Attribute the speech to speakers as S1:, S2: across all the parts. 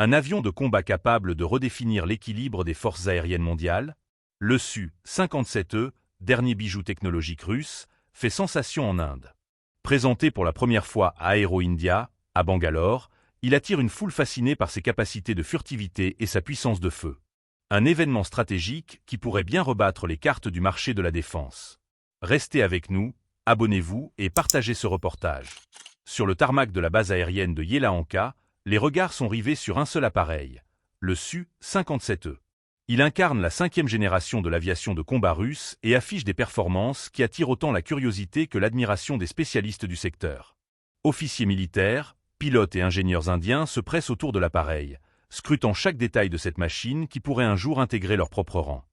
S1: un avion de combat capable de redéfinir l'équilibre des forces aériennes mondiales. Le Su-57E, dernier bijou technologique russe, fait sensation en Inde. Présenté pour la première fois à Aero India, à Bangalore, il attire une foule fascinée par ses capacités de furtivité et sa puissance de feu. Un événement stratégique qui pourrait bien rebattre les cartes du marché de la défense. Restez avec nous, abonnez-vous et partagez ce reportage. Sur le tarmac de la base aérienne de Yelahanka, les regards sont rivés sur un seul appareil, le Su-57E. Il incarne la 5e génération de l'aviation de combat russe et affiche des performances qui attirent autant la curiosité que l'admiration des spécialistes du secteur. Officiers militaires, pilotes et ingénieurs indiens se pressent autour de l'appareil, scrutant chaque détail de cette machine qui pourrait un jour intégrer leur propre rang.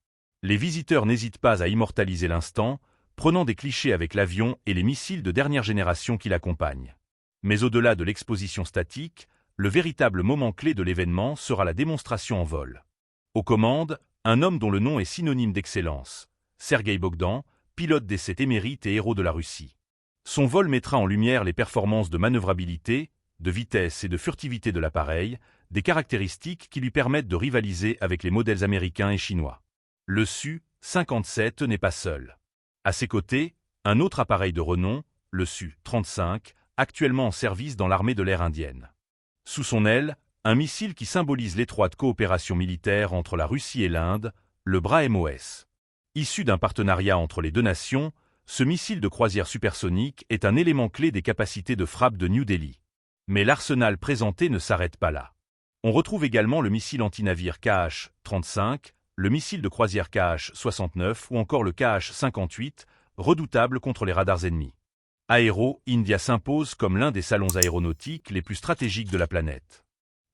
S1: Les visiteurs n'hésitent pas à immortaliser l'instant, prenant des clichés avec l'avion et les missiles de dernière génération qui l'accompagnent. Mais au-delà de l'exposition statique, le véritable moment clé de l'événement sera la démonstration en vol. Aux commandes, un homme dont le nom est synonyme d'excellence, Sergueï Bogdan, pilote d'essai émérite et héros de la Russie. Son vol mettra en lumière les performances de manœuvrabilité, de vitesse et de furtivité de l'appareil, des caractéristiques qui lui permettent de rivaliser avec les modèles américains et chinois. Le Su-57 n'est pas seul. À ses côtés, un autre appareil de renom, le Su-35, actuellement en service dans l'armée de l'air indienne. Sous son aile, un missile qui symbolise l'étroite coopération militaire entre la Russie et l'Inde, le BrahMos. Issu d'un partenariat entre les deux nations, ce missile de croisière supersonique est un élément clé des capacités de frappe de New Delhi. Mais l'arsenal présenté ne s'arrête pas là. On retrouve également le missile anti-navire KH-35, le missile de croisière KH-69 ou encore le KH-58, redoutable contre les radars ennemis. Aero India s'impose comme l'un des salons aéronautiques les plus stratégiques de la planète.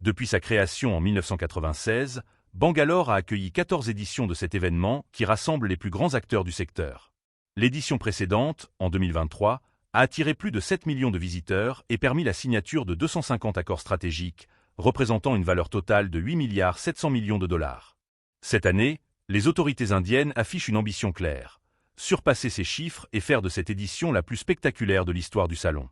S1: Depuis sa création en 1996, Bangalore a accueilli 14 éditions de cet événement qui rassemble les plus grands acteurs du secteur. L'édition précédente, en 2023, a attiré plus de 7 millions de visiteurs et permis la signature de 250 accords stratégiques, représentant une valeur totale de 8,7 milliards de dollars. Cette année, les autorités indiennes affichent une ambition claire: surpasser ces chiffres et faire de cette édition la plus spectaculaire de l'histoire du salon.